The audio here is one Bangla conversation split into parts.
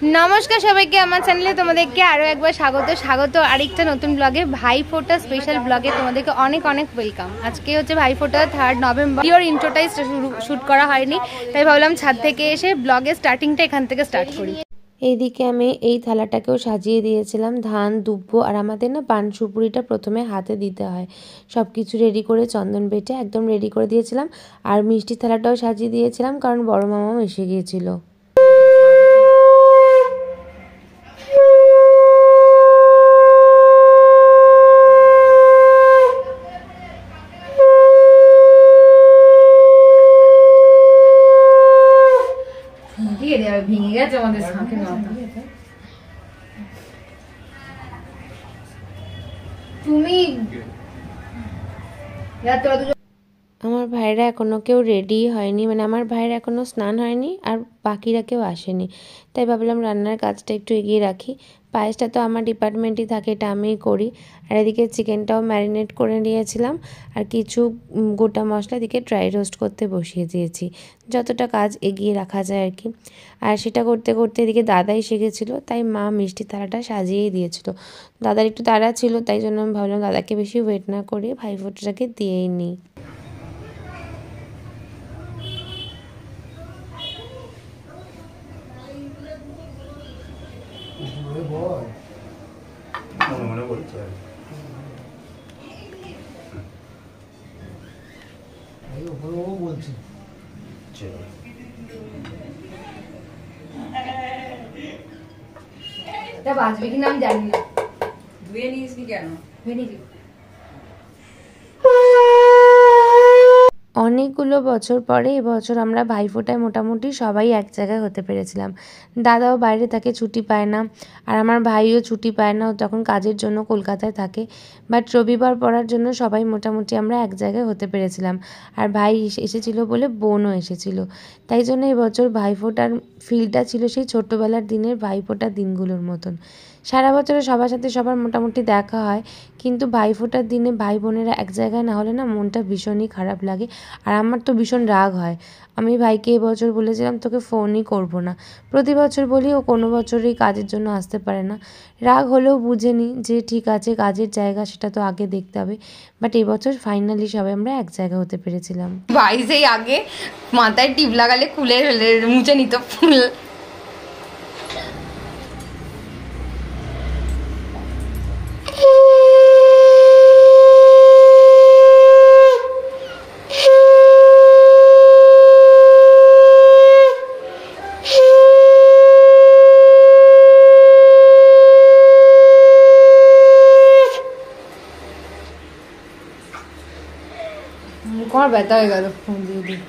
নমস্কার সবাইকে, আমার চ্যানেলে তোমাদেরকে আরও একবার স্বাগত আরেকটা নতুন ব্লগে, ভাইফোঁটা স্পেশাল ব্লগে তোমাদেরকে অনেক অনেক ওয়েলকাম। আজকে হচ্ছে ভাইফোঁটা 3 নভেম্বর। ভিডিওর ইন্ট্রোটাই শ্যুট করা হয়নি, তাই ভাবলাম ছাদ থেকে এসে ব্লগের স্টার্টিংটা এখান থেকে স্টার্ট করি। এইদিকে আমি এই থালাটাকেও সাজিয়ে দিয়েছিলাম ধান দুব্বো, আর আমাদের না পান সুপুরিটা প্রথমে হাতে দিতে হয়। সব কিছু রেডি করে চন্দন বেটে একদম রেডি করে দিয়েছিলাম, আর মিষ্টি থালাটাও সাজিয়ে দিয়েছিলাম কারণ বড় মামাও এসে গিয়েছিল। ভেঙে গেছে আমাদের শাঁখের মাথা। তুমি আমার ভাইরা এখনো কেউ রেডি হয়নি, মানে আমার ভাইয়ের এখনো স্নান হয়নি আর বাকিরা কেউ আসেনি, তাই ভাবলাম রান্নার কাজটা একটু এগিয়ে রাখি। পায়েসটা তো আমার ডিপার্টমেন্টই থাকে, এটা আমিই করি। আর এদিকে চিকেনটাও ম্যারিনেট করে নিয়েছিলাম, আর কিছু গোটা মশলা দিকে ড্রাই রোস্ট করতে বসিয়ে দিয়েছি, যতটা কাজ এগিয়ে রাখা যায় আর কি। আর সেটা করতে করতে এদিকে দাদা এসে গেছিলো, তাই মা মিষ্টি থালাটা সাজিয়েই দিয়েছিল। দাদার একটু তাড়া ছিল, তাই জন্য আমি ভাবলাম দাদাকে বেশি ওয়েট না করে ভাইফোঁটাটাকে দিয়েই নিই। মনে বলছে বলছি এটা বাজবে কিনা আমি জানি না। ধুয়ে নিয়েছি কেন? অনেকগুলো বছর পরে এবছর আমরা ভাইফোঁটায় মোটামুটি সবাই এক জায়গায় হতে পেরেছিলাম। দাদাও বাইরে থাকে, ছুটি পায় না, আর আমার ভাইও ছুটি পায় না, ও তখন কাজের জন্য কলকাতায় থাকে। বাট রবিবার পড়ার জন্য সবাই মোটামুটি আমরা এক জায়গায় হতে পেরেছিলাম। আর ভাই এসেছিলো বলে বোনও এসেছিলো, তাই জন্য এবছর ভাইফোঁটার ফিলটা ছিল সেই ছোট্টবেলার দিনের ভাইফোঁটার দিনগুলোর মতন। সারা বছরে সবার সাথে সবার মোটামুটি দেখা হয়, কিন্তু ভাইফোঁটার দিনে ভাই বোনেরা এক জায়গায় না হলে না মনটা ভীষণই খারাপ লাগে। আর আমার তো ভীষণ রাগ হয়। আমি ভাইকে এবছর বলেছিলাম তোকে ফোনই করব না। প্রতি বছর বলি, ও কোনো বছরই কাজের জন্য আসতে পারে না। রাগ হলেও বুঝে নিই যে ঠিক আছে, কাজের জায়গা সেটা তো আগে দেখতে হবে। বাট এবছর ফাইনালি সবাই আমরা এক জায়গা হতে পেরেছিলাম। ভাই সেই আগে মাথায় টিপ লাগালে খুলে মুছে নিত ফুল। আমার ব্যথা হয়ে গেল ফোন দিয়ে দিয়ে।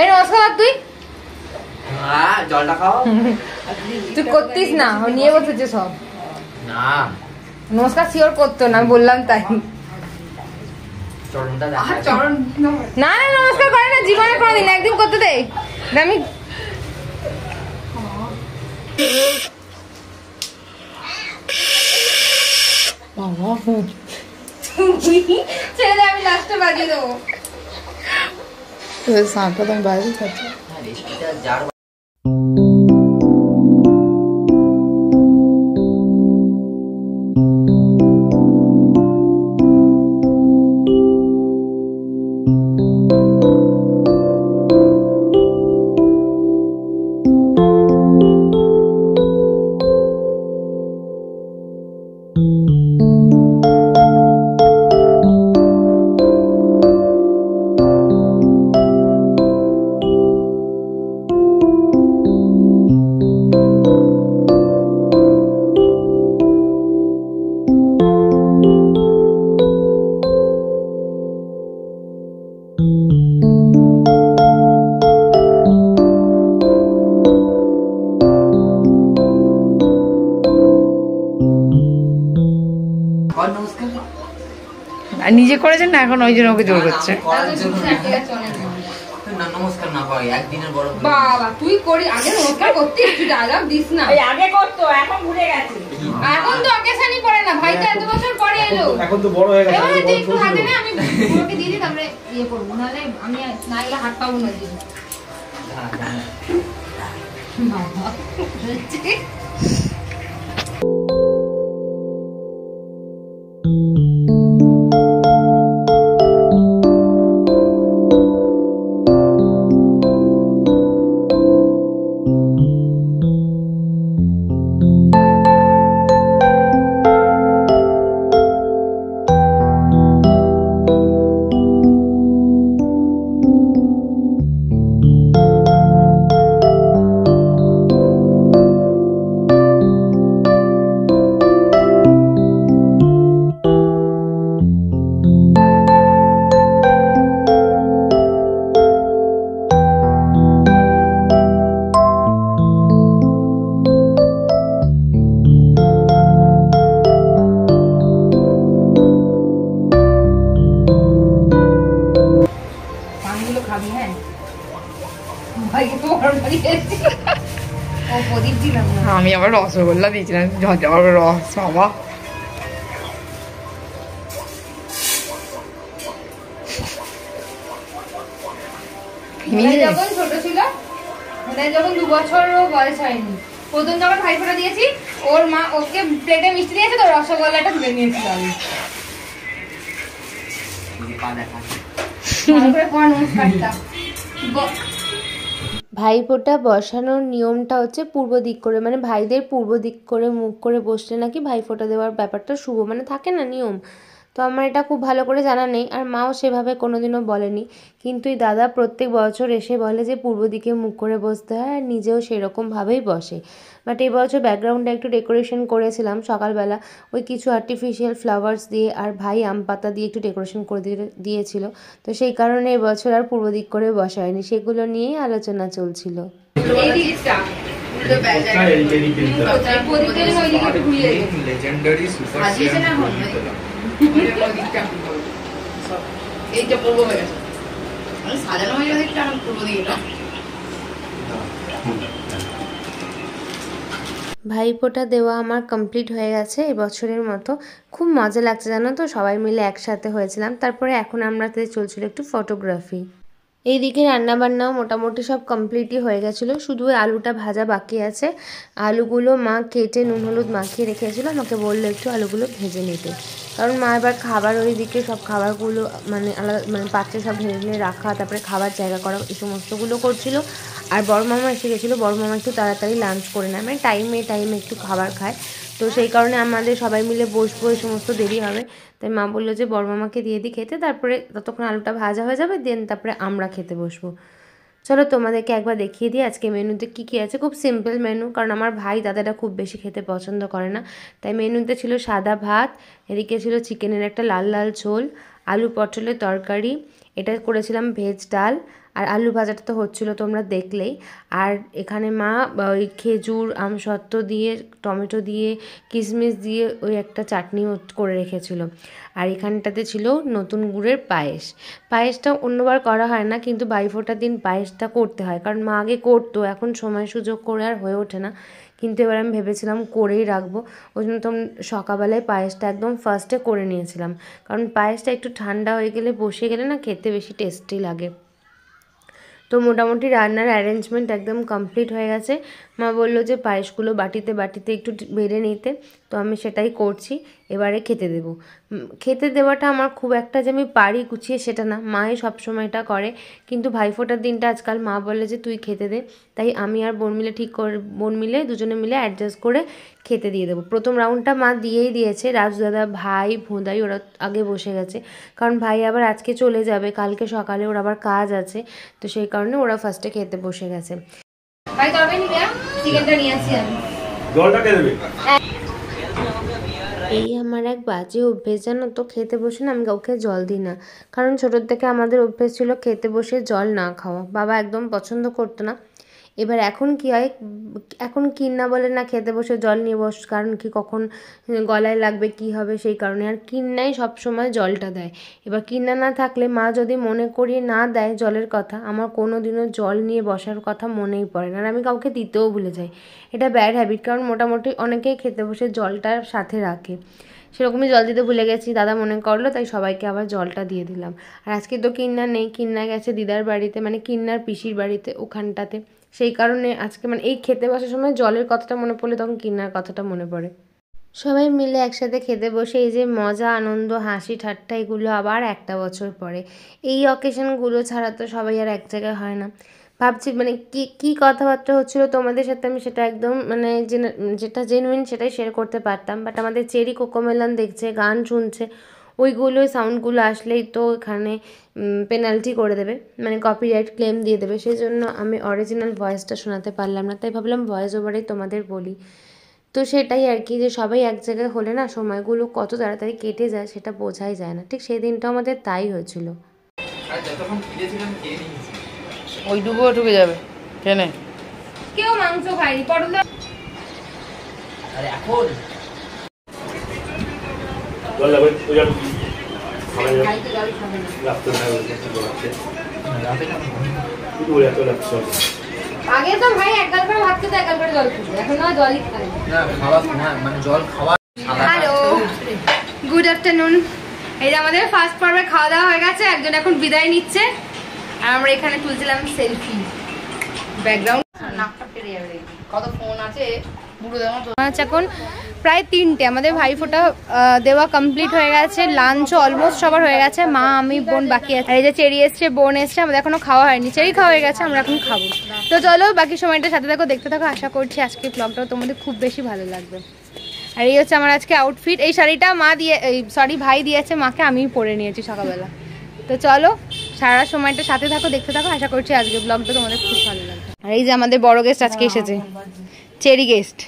নমস্কার। তুই জলটা খাও। তুই করতিস না, নিয়ে বসেছে সব। না নমস্কার শিওর করতো না, আমি বললাম তাই। না না নমস্কার করে না, জীবনে কোনোদিন, একদিন করতে দে। আমি ছেড়ে দে, আমি লাস্টে বাজিয়ে দেবো। সাঁপটা তো আমি বাইরে খাচ্ছি। নিজে করেছেন না, এখন ওই জন্য ওকে জোর করছে। না নমস্কার না হয় একদিনের বড় ভুল। বাবা তুই করি আগে নমস্কার করতে একটু ডায়লগ দিস না। এই আগে করতো এখন ভুলে গেছে। এখন তো অকেশনই পড়ে না, ভাই তো এত বছর পরে এলো। এখন তো বড় হয়ে গেছে এবারে আগে তুই বড় একটু ছোট হাতে ছিল। নে, আমি পুরোকে দিয়ে দিই, তারপরে ইয়ে করবো, নাহলে আমি না এলে হাত পাবো না দিদি। হ্যাঁ, হ্যাঁ। বাবা হচ্ছে। পানগুলো খাবি? হ্যাঁ ভাইকে তো বড় দিয়েছি। ও প্রদীপ দিলাম না। আমি আবার রসগোল্লা দিয়েছিলাম, ঝরঝর রস বাবা। মেয়ে যখন ছোট ছিল, মানে যখন 2 বছরও বয়স হয়নি, প্রথম যখন ভাইফোঁটা দিয়েছি, ওর মা ওকে প্লেটে মিষ্টি দিয়েছে, তো রসগোল্লাটা তুলে নিয়েছিল আমি। দিদি পা দেখা। তারপরে কর নমস্কারটা। ভাইফোঁটা বসানোর নিয়মটা হচ্ছে পূর্ব দিক করে, মানে ভাইদের পূর্ব দিক করে মুখ করে বসলে নাকি ভাইফোঁটা দেওয়ার ব্যাপারটা শুভ, মানে থাকে না নিয়ম। তো আমার এটা খুব ভালো করে জানা নেই, আর মাও সেভাবে কোনোদিনও বলেনি, কিন্তু এই দাদা প্রত্যেক বছর এসে বলে যে পূর্ব দিকে মুখ করে বসতে হয়, আর নিজেও সেরকমভাবেই বসে। বাট এই বছর ব্যাকগ্রাউন্ডে একটু ডেকোরেশন করেছিলাম সকালবেলা, ওই কিছু আর্টিফিশিয়াল ফ্লাওয়ার্স দিয়ে, আর ভাই আম পাতা দিয়ে একটু ডেকোরেশন করে দিয়েছিল, তো সেই কারণে এবছর আর পূর্ব দিক করে বসা হয়নি, সেগুলো নিয়েই আলোচনা চলছিল। এই দিকটা উল্টো ব্যাগ কোথায় এই পেনটা? প্রদীপের জন্য ওই দিকে একটু ঘুরিয়ে দে। লেজেন্ডারি সুপার সাজিয়েছে না এখন? এইটা পূর্ব হয়ে গেছে, মানে সাজানো হয়ে গেছে একটু, এখন পূর্ব দিকে না। ভাইফোঁটা দেওয়া আমার কমপ্লিট হয়ে গেছে এবছরের মতো। খুব মজা লাগছে জানো তো, সবাই মিলে একসাথে হয়েছিলাম। তারপরে এখন আমাদের চলছিল একটু ফটোগ্রাফি। এইদিকে রান্নাবান্নাও মোটামুটি সব কমপ্লিটই হয়ে গেছিলো, শুধু ওই আলুটা ভাজা বাকি আছে। আলুগুলো মা কেটে নুন হলুদ মাখিয়ে রেখেছিলো, আমাকে বললো একটু আলুগুলো ভেজে নিতে, কারণ মা এবার খাবার ওইদিকে সব খাবারগুলো মানে আলাদা মানে পাত্রে সব ঢেলে ঢেলে রাখা, তারপরে খাবার জায়গা করা, এই সমস্তগুলো করছিলো। আর বড় মামা এসে গেছিলো, বড় মামা একটু তাড়াতাড়ি লাঞ্চ করে নেয়, মানে টাইমে একটু খাবার খায়, তো সেই কারণে আমাদের সবাই মিলে বসবো, এই সমস্ত দেরি হবে। তাই মা বললো যে বড় মামাকে দিয়ে দিই খেতে, তারপরে ততক্ষণ আলুটা ভাজা হয়ে যাবে, দেন তারপরে আমরা খেতে বসবো। চলো তোমাদেরকে একবার দেখিয়ে দিই আজকে মেনুতে কী কী আছে। খুব সিম্পল মেনু, কারণ আমার ভাই দাদাটা খুব বেশি খেতে পছন্দ করে না, তাই মেনুতে ছিল সাদা ভাত, এদিকে ছিল চিকেনের একটা লাল লাল ঝোল, আলু পটলের তরকারি, এটা করেছিলাম ভেজ ডাল, আর আলু ভাজাটা তো হচ্ছিলো তোমরা দেখলেই। আর এখানে মা ওই খেজুর আমসত্ত্ব দিয়ে, টমেটো দিয়ে, কিশমিশ দিয়ে ওই একটা চাটনি করে রেখেছিল। আর এখানটাতে ছিল নতুন গুড়ের পায়েস। পায়েসটা অন্যবার করা হয় না, কিন্তু ভাইফোঁটার দিন পায়েসটা করতে হয়, কারণ মা আগে করতো, এখন সময় সুযোগ করে আর হয়ে ওঠে না, কিন্তু এবার আমি ভেবেছিলাম করেই রাখবো, ওই জন্য তো সকালবেলায় পায়েসটা একদম ফার্স্টে করে নিয়েছিলাম, কারণ পায়েসটা একটু ঠান্ডা হয়ে গেলে বসে গেলে না খেতে বেশি টেস্টি লাগে। তো মোটামুটি রান্নার অ্যারেঞ্জমেন্ট একদম কমপ্লিট হয়ে গেছে। মা বললো যে পায়েসগুলো বাটিতে বাটিতে একটু বেড়ে নিতে, তো আমি সেটাই করছি, এবারে খেতে দেবো। খেতে দেওয়াটা আমার খুব একটা যে আমি পারি গুছিয়ে সেটা না, মাই সবসময় এটা করে, কিন্তু ভাইফোঁটার দিনটা আজকাল মা বলে যে তুই খেতে দে, তাই আমি আর বোন মিলে দুজনে মিলে অ্যাডজাস্ট করে খেতে দিয়ে দেবো। প্রথম রাউন্ডটা মা দিয়েই দিয়েছে, রাজু দাদা, ভাই, ভোঁদাই ওরা আগে বসে গেছে, কারণ ভাই আবার আজকে চলে যাবে, কালকে সকালে ওর আবার কাজ আছে, তো সেই কারণে ওরা ফার্স্টে খেতে বসে গেছে। ভাই তরকারি নিবে, চিকেনটা নিয়ে আসি আমি। জলটা কে দেবে? এই আমার এক বাজে অভ্যেস জানো তো, খেতে বসে না আমি কাউকে জল দিই না, কারণ ছোটোর থেকে আমাদের অভ্যেস ছিল খেতে বসে জল না খাওয়া, বাবা একদম পছন্দ করতো না। এবার এখন কি হয়, এখন কিন্না বলে না খেতে বসে জল নিয়ে বস, কারণ কি কখন গলায় লাগবে কি হবে সেই কারণে, আর কিন্নাই সবসময় জলটা দেয়। এবার কিন্না না থাকলে মা যদি মনে করিয়ে না দেয় জলের কথা, আমার কোনো দিনও জল নিয়ে বসার কথা মনেই পড়ে না, আর আমি কাউকে দিতেও ভুলে যাই। এটা ব্যাড হ্যাবিট, কারণ মোটামুটি অনেকেই খেতে বসে জলটার সাথে রাখে। সেরকমই জল দিতে ভুলে গেছি, দাদা মনে করলো, তাই সবাইকে আবার জলটা দিয়ে দিলাম। আর আজকে তো কিন্না নেই, কিন্না গেছে দিদার বাড়িতে, মানে কিন্নার পিসির বাড়িতে ওখানটাতে, সেই কারণে আজকে মানে এই খেতে বসার সময় জলের কথাটা মনে পড়লে তখন কিন্নার কথাটা মনে পড়ে। সবাই মিলে একসাথে খেতে বসে এই যে মজা, আনন্দ, হাসি ঠাট্টা, এগুলো আবার একটা বছর পরে। এই অকেশনগুলো ছাড়া তো সবাই আর এক জায়গায় হয় না। ভাবছি মানে কী কথাবার্তা হচ্ছিলো তোমাদের সাথে, আমি সেটা একদম মানে যেটা জেনুইন সেটাই শেয়ার করতে পারতাম, বাট আমাদের চেরি কোকোমেলন দেখছে, গান শুনছে, ওইগুলোই সাউন্ডগুলো আসলেই তো এখানে পেনাল্টি করে দেবে, মানে কপিরাইট ক্লেম দিয়ে দেবে, সেই জন্য আমি অরিজিনাল ভয়েসটা শোনাতে পারলাম না, তাই ভাবলাম ভয়েস ওভারেই তোমাদের বলি। তো সেটাই আর কি, যে সবাই এক জায়গায় হলে না সময়গুলো কত তাড়াতাড়ি কেটে যায় সেটা বোঝাই যায় না, ঠিক সেই দিনটা আমাদের তাই হয়েছিল। আর যতক্ষণ খেয়েছিলাম খেয়ে নিয়েছি। ওইটুকুও ঢুকে যাবে কেনে কেউ মাংস খায়নি, পটল আরে এখন জল লাগবে ওই জল খাবে না, খাইতে জল খাবে না। রাখতে না হবে কিছু করাচ্ছে রাতে না কি বলে এত লাগছে। আগে তো ভাই এক গাল করে ভাত খেতে এক গাল করে জল খেতে, এখন না জলই খায় না খাওয়া মানে জল খাওয়া। Hello, good afternoon. এই যে আমাদের ফার্স্ট পর্বে খাওয়া দাওয়া হয়ে গেছে, একজন এখন বিদায় নিচ্ছে, আর আমরা এখানে তুলছিলাম সেলফি। ব্যাকগ্রাউন্ড নাকটা পেরে যাবে দেখবি। কত ফোন আছে বুড়ো দেওয়া তো। আচ্ছা, এখন প্রায় 3টে, আমাদের ভাইফোঁটা দেওয়া কমপ্লিট হয়ে গেছে, লাঞ্চও অলমোস্ট সবার হয়ে গেছে, মা আমি বোন বাকি আছে। আর এই যে চেরি এসছে, বোন এসছে, আমাদের এখনো খাওয়া হয়নি, চেরি খাওয়া হয়ে গেছে, আমরা এখন খাবো। তো চলো বাকি সময়টা সাথে থাকো, দেখতে থাকো, আশা করছি আজকে ব্লগটাও তোমাদের খুব বেশি ভালো লাগবে। আর এই হচ্ছে আমার আজকে আউটফিট, এই শাড়িটা মা দিয়ে ভাই দিয়েছে মাকে, আমি পরে নিয়েছি সকালবেলা। তো চলো সারা সময়টা সাথে থাকো, দেখতে থাকো, আশা করছি আজকে ব্লগটা তোমাদের খুব ভালো লাগবে। আর এই যে আমাদের বড় গেস্ট আজকে এসেছে, চেরি গেস্ট।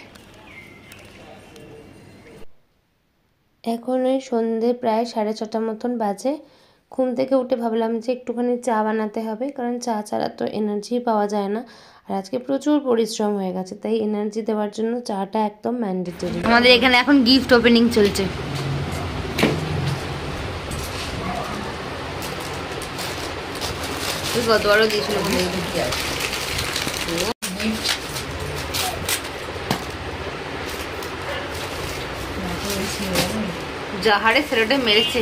এখন ওই সন্ধে প্রায় 6:30 মতন বাজে। ঘুম থেকে উঠে ভাবলাম যে একটুখানি চা বানাতে হবে, কারণ চা ছাড়া তো এনার্জি পাওয়া যায় না, আর আজকে প্রচুর পরিশ্রম হয়ে গেছে, তাই এনার্জি দেওয়ার জন্য চাটা একদম ম্যান্ডেটরি। আমাদের এখানে এখন গিফট ওপেনিং চলছে। গতবারও দিয়েছিল যাহারে ছেলেটা মেরেছে,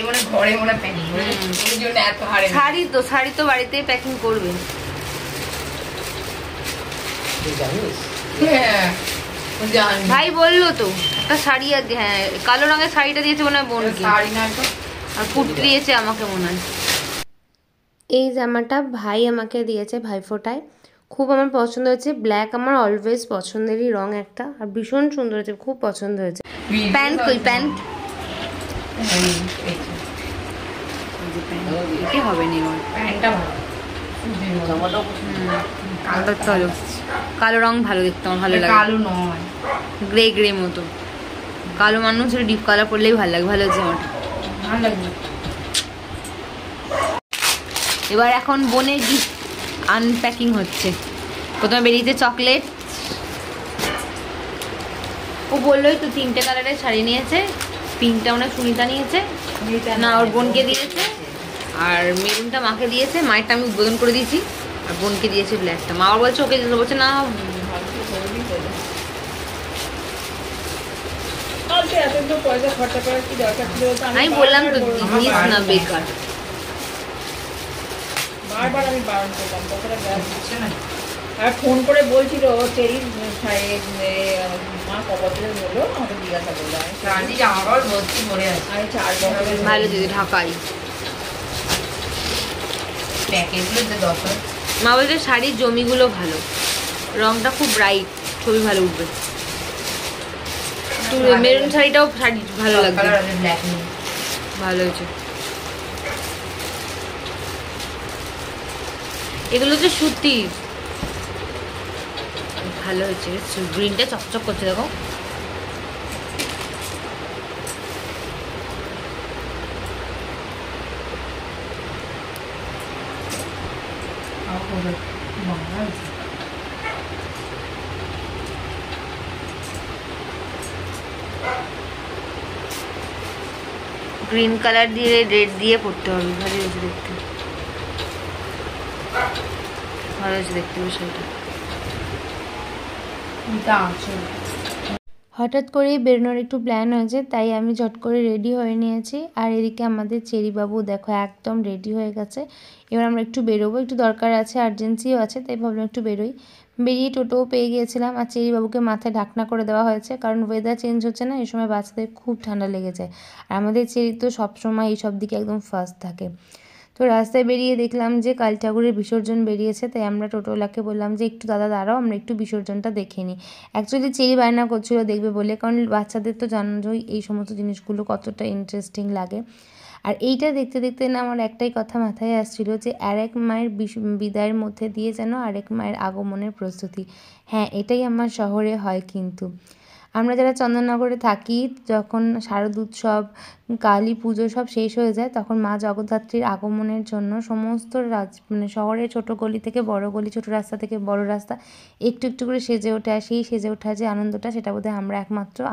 এবারে ঘরে মনে প্যাকিং ওই জন্য এত হারে শাড়ি তো বাড়িতেই প্যাকিং করবে। ভাই বললো তো একটা শাড়ি, হ্যাঁ কালো রঙের শাড়িটা দিয়েছে মনে হয় বোনকে, শাড়ি না তো আর কুর্তি দিয়েছে আমাকে মনে হয়। এই জামাটা ভাই আমাকে দিয়েছে ভাইফোঁটায়, খুব আমার পছন্দ হয়েছে, ব্ল্যাক আমার অলওয়েজ পছন্দেরই রং একটা, আর ভীষণ সুন্দর হয়েছে, খুব পছন্দ হয়েছে। প্যান্ট কই প্যান্ট হবে নি, প্যান্টটা ভালো চলো কালো রং ভালো দেখতে, আমার ভালো লাগে, কালো নয় গ্রে গ্রে মতো, কালো মানুষ ডিপ কালার পরলেই ভালো লাগে, ভালো হচ্ছে আমার। ভালো লাগবে। এবার এখন বোনের গিফট আনপ্যাকিং হচ্ছে, প্রথমে বেরিয়েছে চকলেট, ও বললোই তো 3টে কালারের শাড়ি নিয়েছে, পিঙ্কটা ওনার সুনিতা নিয়েছে, না ওর বোনকে দিয়েছে, আর মেরুনটা মাকে দিয়েছে, মায়েরটা আমি উদ্বোধন করে দিয়েছি, আর বোনকে দিয়েছে ব্ল্যাকটা। মা আবার বলছে ওকে দিতে, বলছে না আমি বললাম তো নিস না বেকার। বারবার আমি বারণ করলাম, তখন আর ফোন করে বলছিল চেরি মা কবছরের হলো আমাকে জিজ্ঞাসা করলো, রাজি জামা কাপড় ভর্তি পরে আছে, আমি 4 বছরের ভালো দিদি ঢাকাই। প্যাকেটগুলো যে 10 মা বলছে শাড়ির জমিগুলো ভালো, রংটা খুব ব্রাইট, ছবি ভালো উঠবে। মেরুন শাড়িটাও শাড়ি ভালো লাগবে, কালার আছে ব্ল্যাক নেই, ভালো হয়েছে। এগুলো যে সুতি, ভালো হয়েছে, গ্রিনটা চকচক করছে দেখো। গ্রিন কালার দিয়ে রেড দিয়ে পড়তে হবে, ভালো হয়েছে দেখতে, ভালো হয়েছে দেখতে বিষয়টা। হঠাৎ করেই বেরোনোর একটু প্ল্যান হয়েছে, তাই আমি ঝট করে রেডি হয়ে নিয়েছি। আর এদিকে আমাদের চেরিবাবু দেখো একদম রেডি হয়ে গেছে। এবার আমরা একটু বেরোবো, একটু দরকার আছে, আর্জেন্সিও আছে, তাই ভাবলাম একটু বেরোই। বেরিয়ে টোটোও পেয়ে গিয়েছিলাম। আর চেরিবাবুকে মাথায় ঢাকনা করে দেওয়া হয়েছে, কারণ ওয়েদার চেঞ্জ হচ্ছে না, এই সময় বাচ্চাদের খুব ঠান্ডা লেগে যায়। আর আমাদের চেরি তো সবসময় এইসব দিকে একদম ফার্স্ট থাকে। তো রাস্তায় বেরিয়ে দেখলাম যে কালী ঠাকুরের বিসর্জন বেরিয়েছে, তাই আমরা টোটোওয়ালাকে বললাম যে একটু দাদা দাঁড়াও, আমরা একটু বিসর্জনটা দেখে নিই। অ্যাকচুয়ালি চেরি বায়না করছিল দেখবে বলে, কারণ বাচ্চাদের তো জানোই এই সমস্ত জিনিসগুলো কতটা ইন্টারেস্টিং লাগে। আর এইটা দেখতে দেখতে না আমার একটাই কথা মাথায় আসছিল যে আরেক মায়ের বিদায়ের মধ্যে দিয়ে যেন আরেক মায়ের আগমনের প্রস্তুতি। হ্যাঁ, এটাই আমার শহরে হয়। কিন্তু আমরা যারা চন্দননগরে থাকি, যখন শারদ উৎসব, কালী পুজো সব শেষ হয়ে যায়, তখন মা জগদ্ধাত্রীর আগমনের জন্য সমস্ত মানে শহরের ছোটো গলি থেকে বড় গলি, ছোটো রাস্তা থেকে বড় রাস্তা একটু একটু করে সেজে ওঠে। আর সেই সেজে ওঠা যে আনন্দটা, সেটা বোধহয়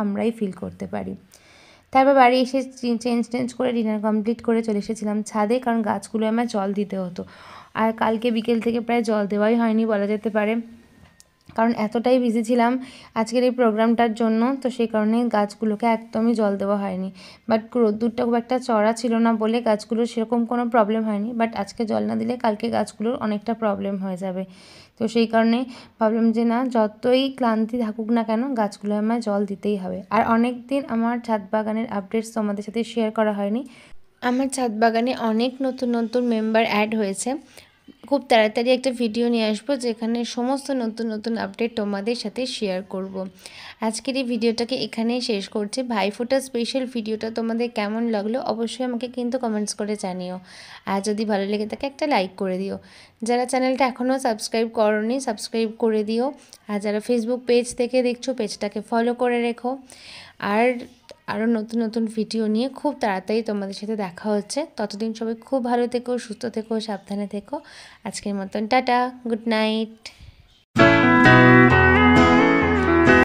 আমরাই ফিল করতে পারি। তারপর বাড়ি এসে চেঞ্জ করে ডিনার কমপ্লিট করে চলে এসেছিলাম ছাদে, কারণ গাছগুলো আমার জল দিতে হতো। আর কালকে বিকেল থেকে প্রায় জল দেওয়াই হয়নি বলা যেতে পারে, কারণ এতটাই বিজি ছিলাম আজকের এই প্রোগ্রামটার জন্য। তো সেই কারণে গাছগুলোকে একদমই জল দেওয়া হয়নি। বাট রোদ্দুরটা খুব একটা চড়া ছিল না বলে গাছগুলোর সেরকম কোনো প্রবলেম হয়নি। বাট আজকে জল না দিলে কালকে গাছগুলোর অনেকটা প্রবলেম হয়ে যাবে। তো সেই কারণে ভাবলাম যে না, যতই ক্লান্তি থাকুক না কেন, গাছগুলো আমায় জল দিতেই হবে। আর অনেক দিন আমার ছাদ বাগানের আপডেটস তোমাদের সাথে শেয়ার করা হয়নি। আমার ছাদ বাগানে অনেক নতুন নতুন মেম্বার অ্যাড হয়েছে। খুব তাড়াতাড়ি একটা ভিডিও নিয়ে আসবো, যেখানে সমস্ত নতুন নতুন আপডেট তোমাদের সাথে শেয়ার করব। আজকের এই ভিডিওটাকে এখানেই শেষ করছি। ভাইফোঁটা স্পেশাল ভিডিওটা তোমাদের কেমন লাগলো অবশ্যই আমাকে কিন্তু কমেন্টস করে জানিও। আর যদি ভালো লেগে থাকে একটা লাইক করে দিও। যারা চ্যানেলটা এখনও সাবস্ক্রাইব করোনি, সাবস্ক্রাইব করে দিও। আর যারা ফেসবুক পেজ থেকে দেখছো, পেজটাকে ফলো করে রেখো। আর আরও নতুন নতুন ভিডিও নিয়ে খুব তাড়াতাড়ি তোমাদের সাথে দেখা হচ্ছে। ততদিন সবাই খুব ভালো থেকো, সুস্থ থেকো, সাবধানে থেকো। আজকের মতন টাটা, গুড নাইট।